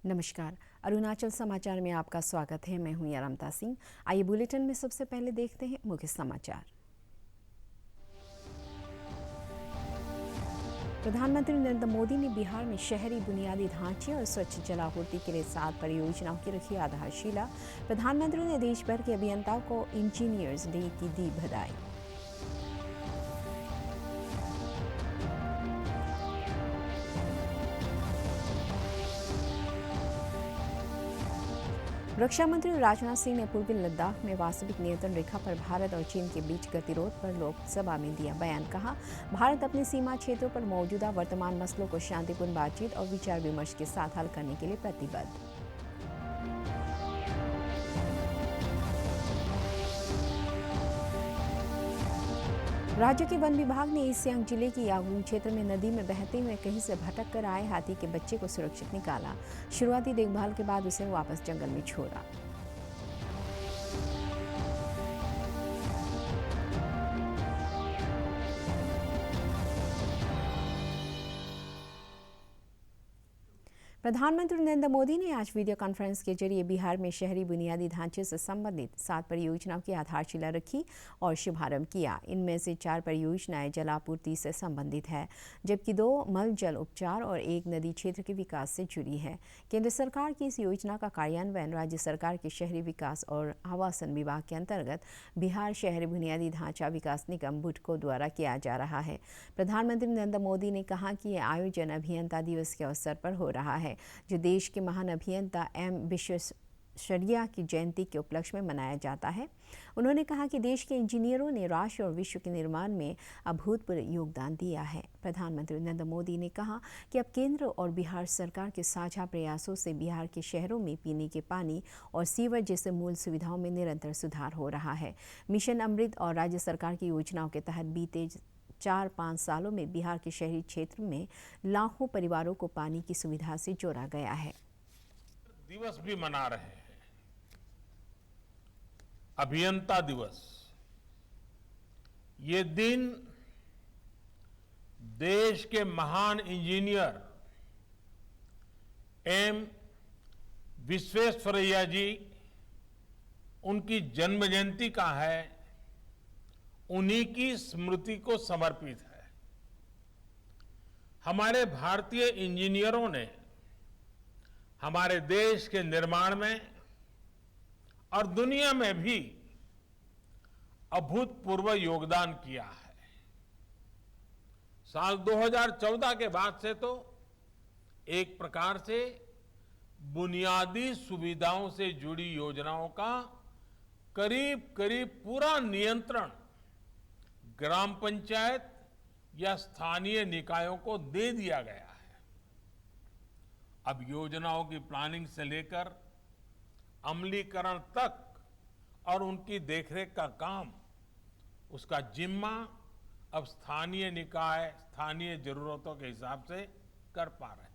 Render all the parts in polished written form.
नमस्कार। अरुणाचल समाचार में आपका स्वागत है। मैं हूं यारमता सिंह। आइए बुलेटिन में सबसे पहले देखते हैं मुख्य समाचार। प्रधानमंत्री नरेंद्र मोदी ने बिहार में शहरी बुनियादी ढांचे और स्वच्छ जलापूर्ति के लिए 7 परियोजनाओं की रखी आधारशिला। प्रधानमंत्री ने देश भर के अभियंताओं को इंजीनियर्स डे की दी बधाई। रक्षा मंत्री राजनाथ सिंह ने पूर्वी लद्दाख में वास्तविक नियंत्रण रेखा पर भारत और चीन के बीच गतिरोध पर लोकसभा में दिया बयान। कहा, भारत अपने सीमा क्षेत्रों पर मौजूदा वर्तमान मसलों को शांतिपूर्ण बातचीत और विचार विमर्श के साथ हल करने के लिए प्रतिबद्ध। राज्य के वन विभाग ने ईस्ट सियांग जिले के यागुंग क्षेत्र में नदी में बहते हुए कहीं से भटक कर आए हाथी के बच्चे को सुरक्षित निकाला। शुरुआती देखभाल के बाद उसे वापस जंगल में छोड़ा। प्रधानमंत्री नरेंद्र मोदी ने आज वीडियो कॉन्फ्रेंस के जरिए बिहार में शहरी बुनियादी ढांचे से संबंधित 7 परियोजनाओं की आधारशिला रखी और शुभारंभ किया। इनमें से 4 परियोजनाएं जलापूर्ति से संबंधित है, जबकि 2 मल जल उपचार और 1 नदी क्षेत्र के विकास से जुड़ी है। केंद्र सरकार की इस योजना का कार्यान्वयन राज्य सरकार के शहरी विकास और आवासन विभाग के अंतर्गत बिहार शहरी बुनियादी ढांचा विकास निगम बुडको द्वारा किया जा रहा है। प्रधानमंत्री नरेंद्र मोदी ने कहा कि यह आयोजन अभियंता दिवस के अवसर पर हो रहा है, जो देश के महान अभियंता एम विश्वेश्वरैया की जयंती के उपलक्ष्य में मनाया जाता है। उन्होंने कहा कि देश के इंजीनियरों ने राष्ट्र और विश्व के निर्माण में अभूतपूर्व योगदान दिया है। प्रधानमंत्री नरेंद्र मोदी ने कहा कि अब केंद्र और बिहार सरकार के साझा प्रयासों से बिहार के शहरों में पीने के पानी और सीवर जैसे मूल सुविधाओं में निरंतर सुधार हो रहा है। मिशन अमृत और राज्य सरकार की योजनाओं के तहत बीते 4-5 सालों में बिहार के शहरी क्षेत्र में लाखों परिवारों को पानी की सुविधा से जोड़ा गया है। दिवस भी मना रहे हैं, अभियंता दिवस। ये दिन देश के महान इंजीनियर एम विश्वेश्वरैया जी, उनकी जन्म जयंती का है, उन्हीं की स्मृति को समर्पित है। हमारे भारतीय इंजीनियरों ने हमारे देश के निर्माण में और दुनिया में भी अभूतपूर्व योगदान किया है। साल 2014 के बाद से तो एक प्रकार से बुनियादी सुविधाओं से जुड़ी योजनाओं का करीब करीब पूरा नियंत्रण ग्राम पंचायत या स्थानीय निकायों को दे दिया गया है। अब योजनाओं की प्लानिंग से लेकर अमलीकरण तक और उनकी देखरेख का काम, उसका जिम्मा अब स्थानीय निकाय स्थानीय जरूरतों के हिसाब से कर पा रहे हैं।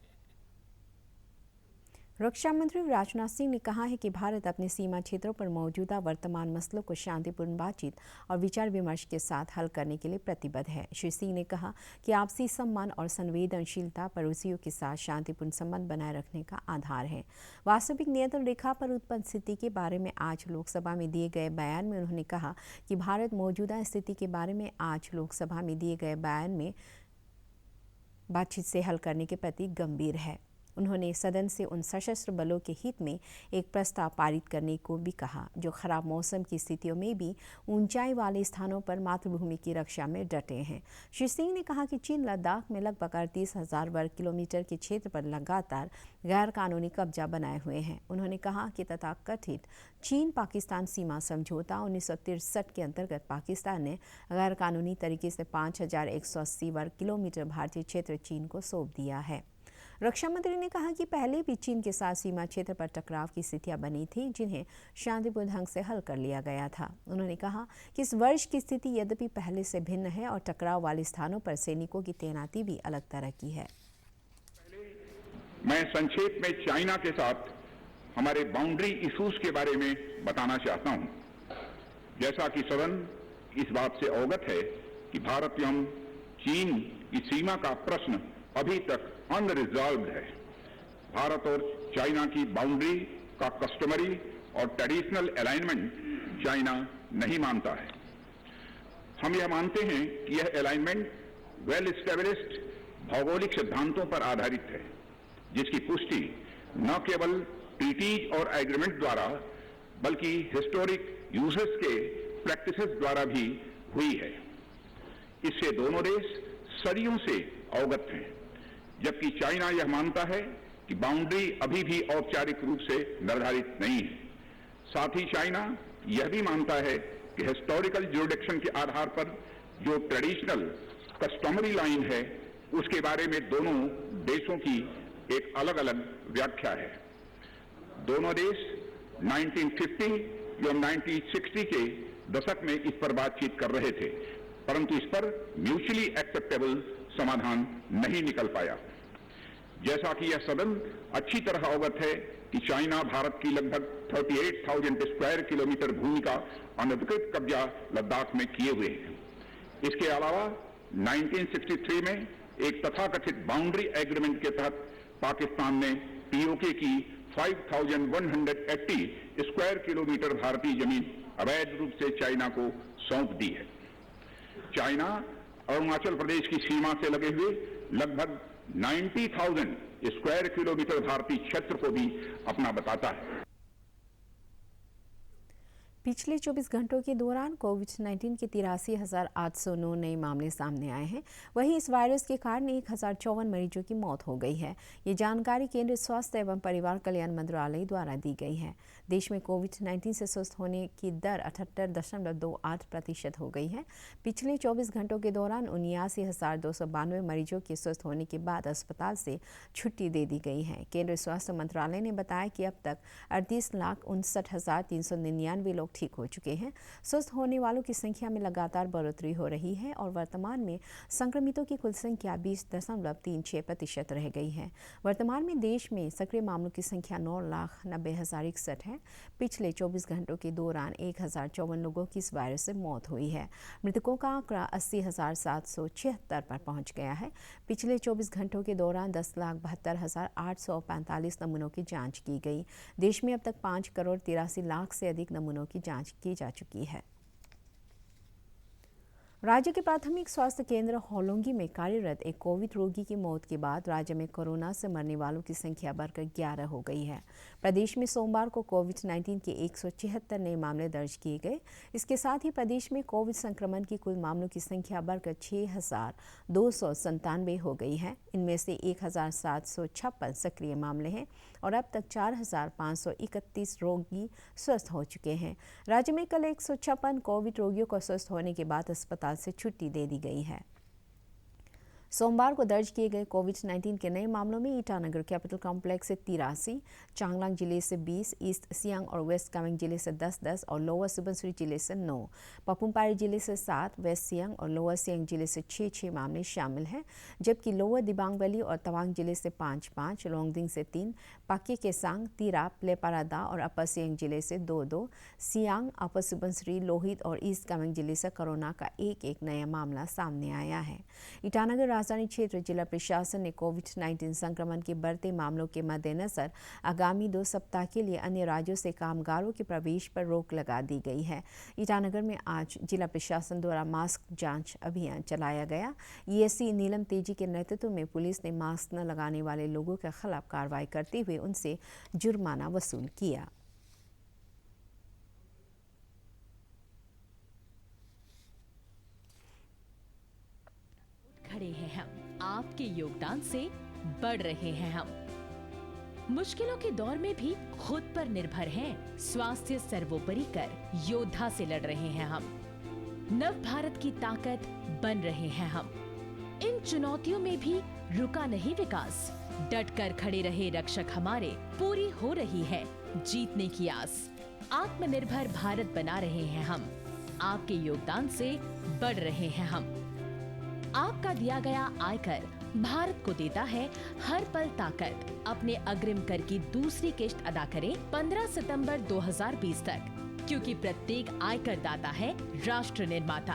रक्षा मंत्री राजनाथ सिंह ने कहा है कि भारत अपने सीमा क्षेत्रों पर मौजूदा वर्तमान मसलों को शांतिपूर्ण बातचीत और विचार विमर्श के साथ हल करने के लिए प्रतिबद्ध है। श्री सिंह ने कहा कि आपसी सम्मान और संवेदनशीलता पड़ोसियों के साथ शांतिपूर्ण संबंध बनाए रखने का आधार है। वास्तविक नियंत्रण रेखा पर उत्पन्न स्थिति के बारे में आज लोकसभा में दिए गए बयान में उन्होंने कहा कि भारत मौजूदा स्थिति के बारे में आज लोकसभा में दिए गए बयान में बातचीत से हल करने के प्रति गंभीर है। उन्होंने सदन से उन सशस्त्र बलों के हित में एक प्रस्ताव पारित करने को भी कहा, जो खराब मौसम की स्थितियों में भी ऊंचाई वाले स्थानों पर मातृभूमि की रक्षा में डटे हैं। श्री सिंह ने कहा कि चीन लद्दाख में लगभग 38,000 वर्ग किलोमीटर के क्षेत्र पर लगातार गैर कानूनी कब्जा बनाए हुए हैं। उन्होंने कहा कि तथाकथित चीन पाकिस्तान सीमा समझौता 1963 के अंतर्गत पाकिस्तान ने गैर कानूनी तरीके से 5,180 वर्ग किलोमीटर भारतीय क्षेत्र चीन को सौंप दिया है। रक्षा मंत्री ने कहा कि पहले भी चीन के साथ सीमा क्षेत्र पर टकराव की स्थितियां बनी थी, जिन्हें शांतिपूर्ण ढंग से हल कर लिया गया था। उन्होंने कहा कि इस वर्ष की स्थिति यद्यपि पहले से भिन्न है और टकराव वाले स्थानों पर सैनिकों की तैनाती भी अलग तरह की है। मैं संक्षेप में चाइना के साथ हमारे बाउंड्री इश्यूज के बारे में बताना चाहता हूं। जैसा कि सदन इस बात से अवगत है कि भारत एवं चीन की सीमा का प्रश्न अभी तक अनरिजॉल्व्ड है। भारत और चाइना की बाउंड्री का कस्टमरी और ट्रेडिशनल अलाइनमेंट चाइना नहीं मानता है। हम यह मानते हैं कि यह अलाइनमेंट वेल एस्टेब्लिश्ड भौगोलिक सिद्धांतों पर आधारित है, जिसकी पुष्टि न केवल ट्रीटीज और एग्रीमेंट द्वारा बल्कि हिस्टोरिक यूजेस के प्रैक्टिसेस द्वारा भी हुई है। इससे दोनों देश सदियों से अवगत हैं, जबकि चाइना यह मानता है कि बाउंड्री अभी भी औपचारिक रूप से निर्धारित नहीं है। साथ ही चाइना यह भी मानता है कि हिस्टोरिकल ज्यूरिडिक्शन के आधार पर जो ट्रेडिशनल कस्टमरी लाइन है, उसके बारे में दोनों देशों की एक अलग अलग व्याख्या है। दोनों देश 1950 या 1960 के दशक में इस पर बातचीत कर रहे थे, परंतु इस पर म्यूचुअली एक्सेप्टेबल समाधान नहीं निकल पाया। जैसा कि यह सदन अच्छी तरह अवगत है कि चाइना भारत की लगभग 38,000 स्क्वायर किलोमीटर भूमि का अनधिकृत कब्जा लद्दाख में किए हुए हैं। इसके अलावा 1963 में एक तथाकथित बाउंड्री एग्रीमेंट के तहत पाकिस्तान ने पीओके की 5,180 स्क्वायर किलोमीटर भारतीय जमीन अवैध रूप से चाइना को सौंप दी है। चाइना अरुणाचल प्रदेश की सीमा से लगे हुए लगभग 90,000 स्क्वायर किलोमीटर भारतीय क्षेत्र को भी अपना बताता है। पिछले 24 घंटों के दौरान कोविड-19 के 83,809 नए मामले सामने आए हैं। वहीं इस वायरस के कारण 1,054 मरीजों की मौत हो गई है। ये जानकारी केंद्रीय स्वास्थ्य एवं परिवार कल्याण मंत्रालय द्वारा दी गई है। देश में कोविड-19 से स्वस्थ होने की दर 78.28% हो गई है। पिछले 24 घंटों के दौरान 79,292 मरीजों के स्वस्थ होने के बाद अस्पताल से छुट्टी दे दी गई है। केंद्रीय स्वास्थ्य मंत्रालय ने बताया कि अब तक 38,59,399 लोग ठीक हो चुके हैं। स्वस्थ होने वालों की संख्या में लगातार बढ़ोतरी हो रही है और वर्तमान में संक्रमितों की कुल संख्या 20.36% रह गई है। वर्तमान में देश में सक्रिय मामलों की संख्या 9,90,061 है। पिछले 24 घंटों के दौरान 1,054 लोगों की इस वायरस से मौत हुई है। मृतकों का आंकड़ा 80,776 पर पहुंच गया है। पिछले 24 घंटों के दौरान 10,72,845 नमूनों की जांच की गई। देश में अब तक 5,83,00,000 से अधिक नमूनों की जांच की जा चुकी है। राज्य के प्राथमिक स्वास्थ्य केंद्र होलोंगी में कार्यरत एक कोविड रोगी की मौत के बाद राज्य में कोरोना से मरने वालों की संख्या बढ़कर 11 हो गई है। प्रदेश में सोमवार को कोविड-19 के 176 नए मामले दर्ज किए गए। इसके साथ ही प्रदेश में कोविड संक्रमण की कुल मामलों की संख्या बढ़कर 6,297 हो गई है। इनमें से 1,756 सक्रिय मामले हैं और अब तक 4,531 रोगी स्वस्थ हो चुके हैं। राज्य में कल 156 कोविड रोगियों को स्वस्थ होने के बाद अस्पताल से छुट्टी दे दी गई है। सोमवार को दर्ज किए गए कोविड-19 के नए मामलों में ईटानगर कैपिटल कॉम्प्लेक्स से 83, चांगलांग जिले से 20, ईस्ट सियांग और वेस्ट कामेंग जिले से 10-10 और लोअर सुबनसिरी जिले से 9, पापुमपारे जिले से 7, वेस्ट सियांग और लोअर सियांग जिले से 6 मामले शामिल हैं, जबकि लोअर दिबांग वैली और तवांग जिले से 5-5, लोंगडिंग से 3, पाक्के केसांग, तिराप, लेपारादा और अपर सियांग जिले से 2-2, सियांग, अपर सुबनसिरी, लोहित और ईस्ट कामेंग जिले से कोरोना का एक नया मामला सामने आया है। ईटानगर राजधानी क्षेत्र जिला प्रशासन ने कोविड-19 संक्रमण के बढ़ते मामलों के मद्देनजर आगामी 2 सप्ताह के लिए अन्य राज्यों से कामगारों के प्रवेश पर रोक लगा दी गई है। ईटानगर में आज जिला प्रशासन द्वारा मास्क जांच अभियान चलाया गया। ईएससी नीलम तेजी के नेतृत्व में पुलिस ने मास्क न लगाने वाले लोगों के खिलाफ कार्रवाई करते हुए उनसे जुर्माना वसूल किया। खड़े हैं हम, आपके योगदान से बढ़ रहे हैं हम। मुश्किलों के दौर में भी खुद पर निर्भर हैं, स्वास्थ्य सर्वोपरि कर योद्धा से लड़ रहे हैं हम। नव भारत की ताकत बन रहे हैं हम। इन चुनौतियों में भी रुका नहीं विकास, डट कर खड़े रहे रक्षक हमारे, पूरी हो रही है जीतने की आस। आत्मनिर्भर भारत बना रहे हैं हम, आपके योगदान से बढ़ रहे हैं हम। आपका दिया गया आयकर भारत को देता है हर पल ताकत। अपने अग्रिम कर की दूसरी किश्त अदा करें 15 सितंबर 2020 तक, क्योंकि प्रत्येक आयकर दाता है राष्ट्र निर्माता।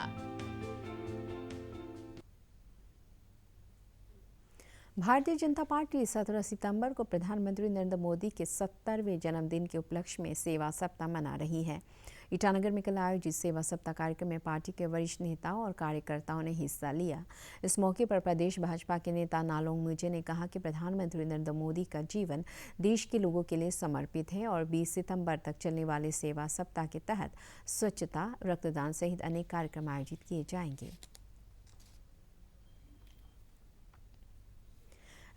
भारतीय जनता पार्टी 17 सितंबर को प्रधानमंत्री नरेंद्र मोदी के 70वें जन्मदिन के उपलक्ष्य में सेवा सप्ताह मना रही है। ईटानगर में कल आयोजित सेवा सप्ताह कार्यक्रम में पार्टी के वरिष्ठ नेताओं और कार्यकर्ताओं ने हिस्सा लिया। इस मौके पर प्रदेश भाजपा के नेता नालोंग मुजे ने कहा कि प्रधानमंत्री नरेंद्र मोदी का जीवन देश के लोगों के लिए समर्पित है और 20 सितंबर तक चलने वाले सेवा सप्ताह के तहत स्वच्छता, रक्तदान सहित अनेक कार्यक्रम आयोजित किए जाएंगे।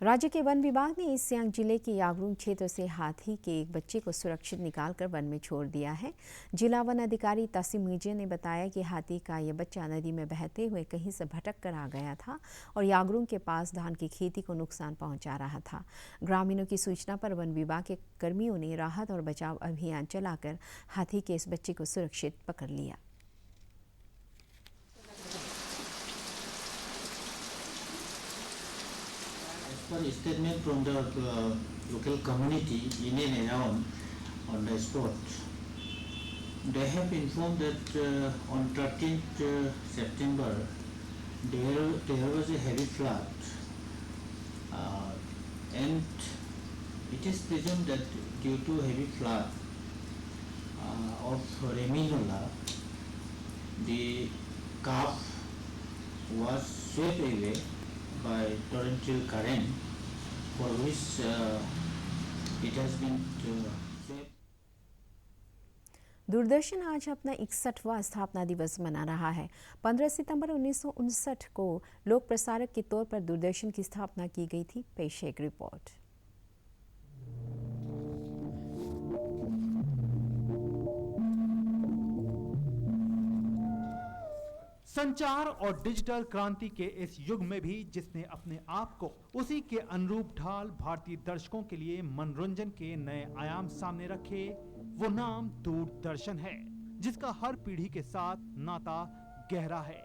राज्य के वन विभाग ने ईस्ट सियांग जिले के यागरूंग क्षेत्र से हाथी के एक बच्चे को सुरक्षित निकालकर वन में छोड़ दिया है। जिला वन अधिकारी तासिम मीजे ने बताया कि हाथी का यह बच्चा नदी में बहते हुए कहीं से भटक कर आ गया था और यागरूंग के पास धान की खेती को नुकसान पहुंचा रहा था। ग्रामीणों की सूचना पर वन विभाग के कर्मियों ने राहत और बचाव अभियान चलाकर हाथी के इस बच्चे को सुरक्षित पकड़ लिया। Statement from the local community in and around on the spot. They have informed that on 13th September there was a heavy flood, and it is presumed that due to heavy flood of Reminola, the calf was swept away by torrential current, for which it has been swept. Doordarshan आज अपना 61वां स्थापना दिवस मना रहा है। 15 सितंबर 1959 को लोक प्रसारक के तौर पर दूरदर्शन की स्थापना की गई थी। पेश एक रिपोर्ट। संचार और डिजिटल क्रांति के इस युग में भी जिसने अपने आप को उसी के अनुरूप ढाल भारतीय दर्शकों के लिए मनोरंजन के नए आयाम सामने रखे, वो नाम दूरदर्शन है, जिसका हर पीढ़ी के साथ नाता गहरा है।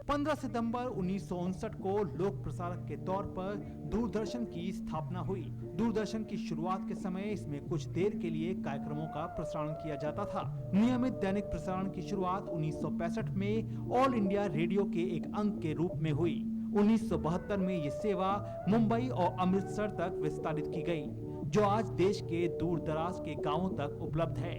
15 सितंबर 1959 को लोक प्रसारक के तौर पर दूरदर्शन की स्थापना हुई। दूरदर्शन की शुरुआत के समय इसमें कुछ देर के लिए कार्यक्रमों का प्रसारण किया जाता था। नियमित दैनिक प्रसारण की शुरुआत 1965 में ऑल इंडिया रेडियो के एक अंक के रूप में हुई। 1972 में ये सेवा मुंबई और अमृतसर तक विस्तारित की गई, जो आज देश के दूर दराज के गांवों तक उपलब्ध है।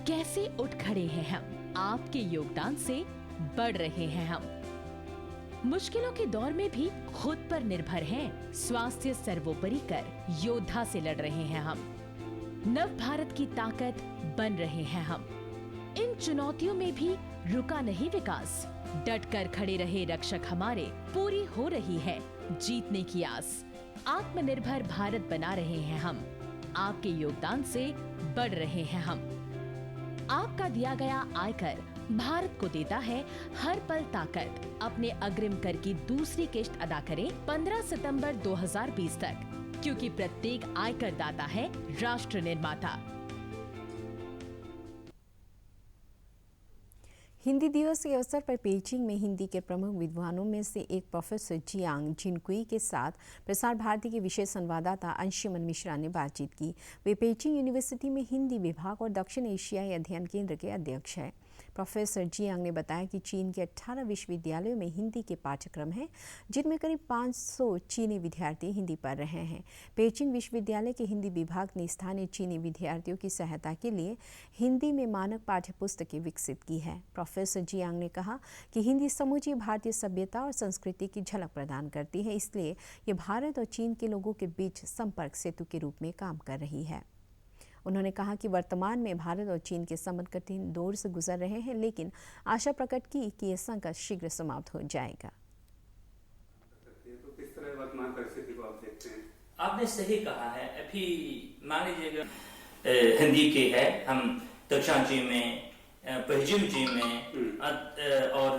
कैसे उठ खड़े हैं हम, आपके योगदान से बढ़ रहे हैं हम। मुश्किलों के दौर में भी खुद पर निर्भर हैं, स्वास्थ्य सर्वोपरि कर योद्धा से लड़ रहे हैं हम। नव भारत की ताकत बन रहे हैं हम। इन चुनौतियों में भी रुका नहीं विकास, डट कर खड़े रहे रक्षक हमारे, पूरी हो रही है जीतने की आस। आत्मनिर्भर भारत बना रहे हैं हम, आपके योगदान से बढ़ रहे हैं हम। आपका दिया गया आयकर भारत को देता है हर पल ताकत। अपने अग्रिम कर की दूसरी किश्त अदा करें 15 सितंबर 2020 तक, क्योंकि प्रत्येक आयकर दाता है राष्ट्र निर्माता। हिंदी दिवस के अवसर पर पेइचिंग में हिंदी के प्रमुख विद्वानों में से एक प्रोफेसर जियांग जिनकुई के साथ प्रसार भारती के विशेष संवाददाता अंशुमन मिश्रा ने बातचीत की। वे पेइचिंग यूनिवर्सिटी में हिंदी विभाग और दक्षिण एशियाई अध्ययन केंद्र के अध्यक्ष हैं। प्रोफेसर जियांग ने बताया कि चीन के 18 विश्वविद्यालयों में हिंदी के पाठ्यक्रम हैं, जिनमें करीब 500 चीनी विद्यार्थी हिंदी पढ़ रहे हैं। पेइचिंग विश्वविद्यालय के हिंदी विभाग ने स्थानीय चीनी विद्यार्थियों की सहायता के लिए हिंदी में मानक पाठ्यपुस्तकें विकसित की है। प्रोफेसर जियांग ने कहा कि हिंदी समूची भारतीय सभ्यता और संस्कृति की झलक प्रदान करती है, इसलिए ये भारत और चीन के लोगों के बीच संपर्क सेतु के रूप में काम कर रही है। उन्होंने कहा कि वर्तमान में भारत और चीन के संबंध कठिन दौर से गुजर रहे हैं, लेकिन आशा प्रकट की कि यह संकट शीघ्र समाप्त हो जाएगा। तो किस तरह वर्तमान परिस्थिति को आप देखते हैं? आपने सही कहा है। अभी मान लीजिएगा हिंदी के है, हम दक्षिण चीन में, पश्चिम चीन में और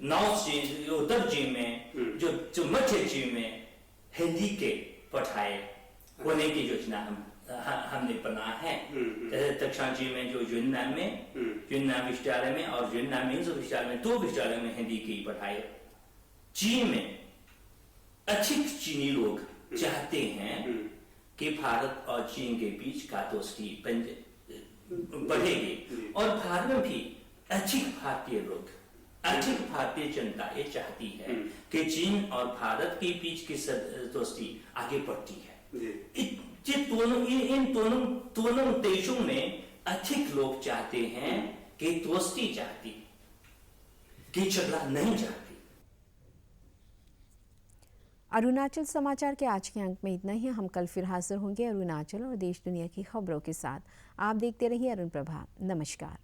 नॉर्थ चीन, उत्तर चीन में, जो मध्य चीन में हिंदी के पढ़ाए होने की योजना हमने बना है। दक्षिण चीन में जो यूनान विश्वविद्यालय में और यूनान विश्वविद्यालय में, 2 विश्वविद्यालय में हिंदी की पढ़ाई। चीन में अच्छे चीनी लोग चाहते हैं कि भारत और चीन के बीच का दोस्ती बढ़ेगी और भारत में भी अधिक भारतीय लोग, अधिक भारतीय जनता ये चाहती है कि चीन और भारत के बीच की दोस्ती आगे बढ़ती है। इन दोनों देशों में अधिक लोग चाहते हैं कि दोस्ती चाहती, कि झगड़ा नहीं चाहती। अरुणाचल समाचार के आज के अंक में इतना ही। हम कल फिर हाजिर होंगे अरुणाचल और देश दुनिया की खबरों के साथ। आप देखते रहिए अरुण प्रभा। नमस्कार।